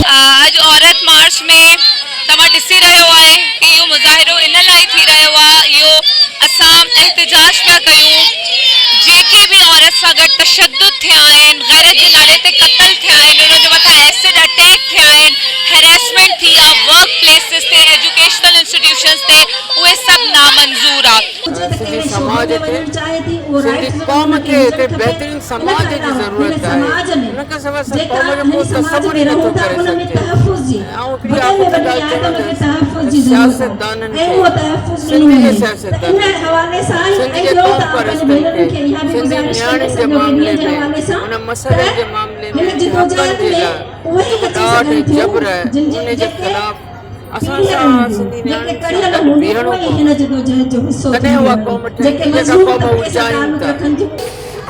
आज औरत मार्च में तव्हां ॾिसी रहियो आहे कि इहो मुज़ाहिरो इन लाइ थी रहियो आहे, इहो असां एहतिजाज पिया कयूं जेके बि औरत सां गॾु तशद्दुद थिया आहिनि, ग़ैरत जे नाले ते क़त्ल थिया आहिनि, उन जे मथां एसिड अटैक थिया आहिनि, हैरेसमेंट थी आहे वर्क प्लेसिस ते, एजुकेशनल इंस्टीट्यूशंस ते, उहे सभु नामंज़ूर आहे। सिंधी समाज खे, सिंधी क़ौम खे हिते बहितरीन समाज जी ज़रूरत आहे। उनखे सवाइ असां क़ौम जो को तसवुर ई नथो करे सघिजे। ऐं हिकिड़ी आख़िरी ॻाल्हि चवंदसि सियासतदाननि खे, सिंधी जे सियासतदाननि सिंध जे क़ौम परस्तनि खे, सिंधी नियाणियुनि जे मामले में, उन मसइले जे मामले में हक़नि जे लाइ ॾाढे जबर उन जे ख़िलाफ़ असां सिंधी नियाणियुनि सां गॾु बीहणो पवंदो। तॾहिं उहा क़ौम ठहंदी जेका क़ौम ऊचायूं था।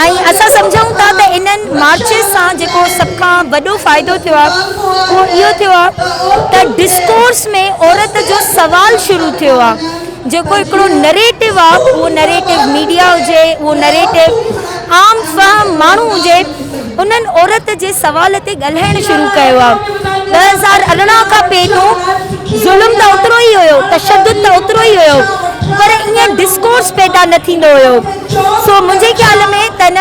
ऐं असां सम्झूं था त इन्हनि मार्चिस सां जेको सभ खां वॾो फ़ाइदो थियो आहे उहो इहो थियो आहे त डिस्कोर्स में औरत जो सवाल शुरू थियो आहे। जेको हिकिड़ो नरेटिव आहे, उहो नरेटिव मीडिया हुजे, उहो नरेटिव आम फहम माण्हू हुजे, उन्हनि औरत जे सवाल ते ॻाल्हाइणु शुरू कयो आहे। 2018 खां पहिरियों ज़ुल्म त ओतिरो ई हुयो, तशद्दुद त ओतिरो ई हुयो, पर ईअं डिस्कोर्स पैदा न थींदो हुयो। सो मुंहिंजे ख्याल में त न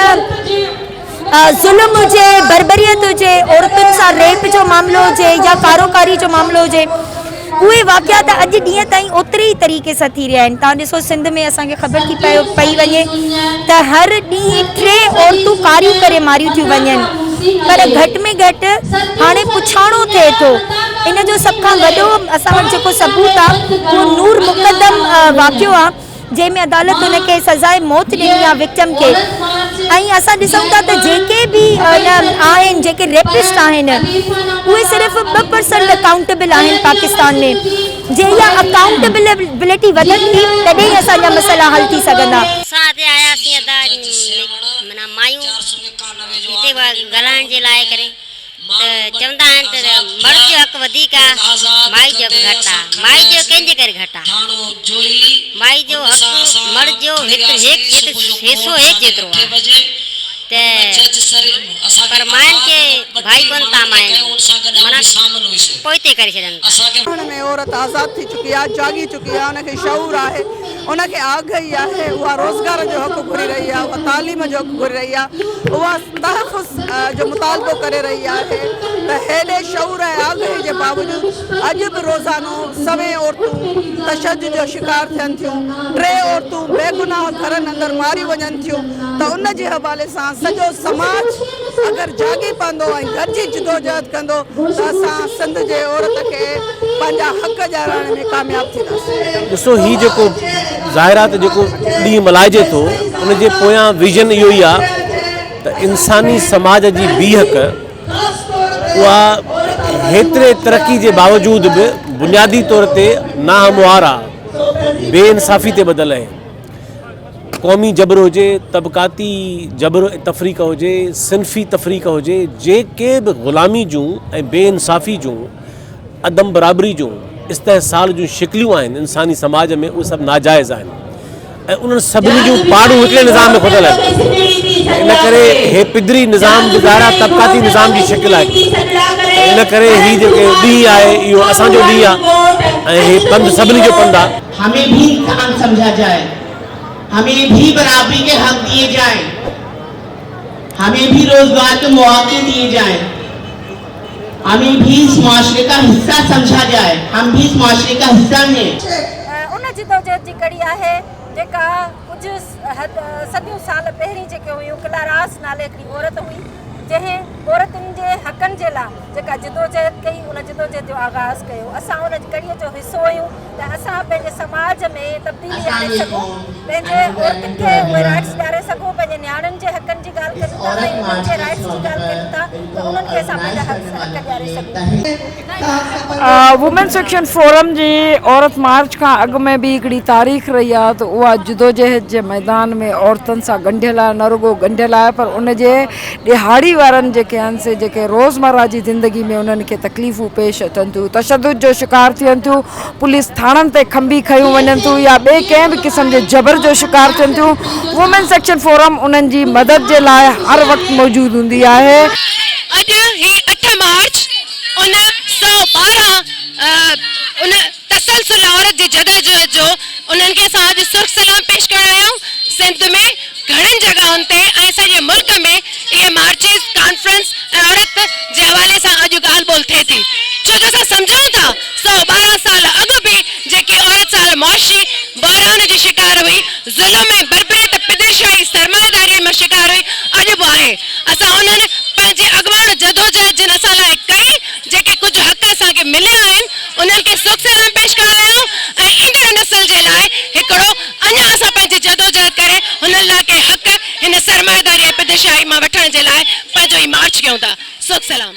ज़ुल्म हुजे, बर्बरियत हुजे, औरतुनि सां रेप जो मामिलो हुजे या कारोकारी जो मामिलो हुजे, उहे वाक़ियात अॼु ॾींहं ताईं ओतिरे ई तरीक़े सां थी रहिया आहिनि। तव्हां ॾिसो सिंध में असांखे ख़बर थी पई वञे त हर ॾींहुं 3 औरतूं कारियूं करे मारियूं थियूं वञनि, पर घटि में घटि हाणे पुछाणो थिए थो। इन जो सभ खां वॾो असां वटि जेको सबूत आहे उहो नूर मुक़दम वाक़ियो आहे, जंहिंमें अदालत हुनखे सज़ाए मौत ॾिनी आहे विक्टिम खे। ऐं असां ॾिसूं था त जेके बि आहिनि, जेके रेपिस्ट आहिनि, उहे सिर्फ़ु 2% अकाउंटेबल आहिनि पाकिस्तान में। जे इहा अकाउंटेबिलिटी वधंदी तॾहिं ई असांजा मसइला हल थी सघंदा। असां हिते आयासीं माना मायूं हिते ॻाल्हाइण जे लाइ करे त चवंदा आहिनि त मर्द जो हक़ वधीक आहे, माई जो हक़ घटि आहे। माई जो कंहिंजे करे घटि आहे? माई जो हक़ मर्द जो हिसो हिकु जेतिरो आहे, पर माइन के भाई कोन था माना पोइते करे छॾनि में औरत आज़ाद थी चुकी आहे, जागी चुकी आहे, उनखे शऊर आहे, उनखे आगाही आहे, उहा रोज़गार जो हक़ घुरी रही आहे, उहा तालीम जो हक़ घुरी रही आहे, उहा तहफ़ुज़ जो मुतालबो करे रही आहे। त हेॾे शऊर ऐं आगाही जे बावजूदि अॼु बि रोज़ानो सवें औरतूं तशद्दुद जो शिकार थियनि थियूं, 3 औरतूं बेगुनाह घरनि अंदरि मारी वञनि थियूं। त उन जे हवाले सां सॼो समाज अगर जागी पवंदो ऐं गॾिजी जिदोजहद कंदो त असां सिंध जे औरत खे पंहिंजा हक़ ॼाणण में कामयाब थींदासीं। ॾिसो ही जेको ज़ाहिरात जेको ॾींहुं मल्हाइजे थो, उन जे पोयां विजन इहो ई आहे त इंसानी समाज जी बीहक उहा हेतिरे तरक़ी जे बावजूद बि बुनियादी तौर ते नाहमुआर आहे, बेइंसाफ़ी ते ॿधल आहे। क़ौमी जबर हुजे, तबक़ाती जबर तफ़रीक़ हुजे, सिनफ़ी तफ़रीक़ हुजे, जेके बि ग़ुलामी जूं ऐं बेइंसाफ़ी जूं, अदम बराबरी जूं, इस्तेहसाल जूं शिकलियूं आहिनि इंसानी समाज में, उहे सभु नाजाइज़ आहिनि ऐं उन्हनि सभिनी जूं पाड़ूं हिकिड़े निज़ाम में खुलियल आहिनि। इन करे हे पिदरी निज़ाम बि ज़ाहिरा तबक़ाती निज़ाम जी शिकिल आहे। इन करे ही जेके ॾींहुं आहे इहो असांजो ॾींहुं आहे ऐं हे पंधु सभिनी जो पंधु आहे। हमें भी इंसान समझा जाए, हमें भी बराबरी के हक दिए जाएं, हमें भी रोजगार के मौके दिए जाएं, हमें भी इस माशरे का हिस्सा समझा जाए, हम भी इस माशरे का हिस्सा हैं। उन जिदोजहद जी कड़ी आहे जेका कुछ सदियों साल पहिरीं जेके हुयूं, क्लारास नाले हिकिड़ी औरत हुई जंहिं औरतुनि जे हक़नि जे लाइ जेका जिदोजहद कई उन जिदोजहद जो आगाज़ कयो असां उन कड़ीअ जो हिसो आहियूं त असां पंहिंजे समाज में तब्दीली आणे सघूं पंहिंजे औरतुनि खे उहे राइट्स ॾियारे सघूं पंहिंजे नियाणियुनि जे हक़नि जी ॻाल्हि कयूं था ऐं उन्हनि जे राइट्स जी ॻाल्हि कयूं था त उन्हनि खे असां पंहिंजा हक़ ॾियारे सघूं। वुमेन सेक्शन फोरम जी औरत मार्च खां अॻु में बि हिकिड़ी तारीख़ रही आहे त उहा जिदोजहद जे मैदान में औरतुनि सां ॻंढियल आहे न रुगो ॻंढियल आहे पर उन जे ॾिहाड़ी वारनि जेके आहिनि से जेके रोज़मर्रा जी ज़िंदगी में उन्हनि खे तकलीफ़ूं पेश अचनि थियूं तशदुद जो शिकार थियनि थियूं पुलिस थाणनि ते खंबी खयूं वञनि थियूं या ॿिए कंहिं बि क़िस्म जे जबर जो शिकार थियनि थियूं वुमेन सेक्शन फोरम उन्हनि जी मदद जे लाइ हर वक़्तु मौजूदु हूंदी आहे। अॼु ही 8 मार्च उन 112 उन तसलसल औरत जी जदोजहद जो उन्हनि खे असां अॼु सुर्ख सलाम पेश करण आहियूं। सिंध में घणनि जॻहुनि ते ऐं सॼे मुल्क में इहे मार्चिस कॉन्फ्रेंस ऐं औरत जे हवाले सां अॼु ॻाल्हि ॿोल थिए थी छो जो असां सम्झूं था 112 साल अॻु बि जेकी औरत साल मुआशी बहरान जी शिकार हुई ज़ुल्म में बर्बरियत पिदिशाई सरमाएदारी में शिकार हुई अॼु बि आहे। असां उन्हनि पंहिंजे अॻवान जदोजहद जिन असां लाइ कई जेके कुझु हक़ असांखे मिलिया आहिनि उन्हनि खे सुख सलाम पेश करण आहियूं ऐं ईंदड़ नस्ल जे लाइ हिकिड़ो अञा असां पंहिंजी जदोजहद करे हुननि लाइ के हक़ हिन सरमाएदारी ऐं पिदिशाई मां वठण जे लाइ पंहिंजो ई मार्च कयूं था। सुख सलाम।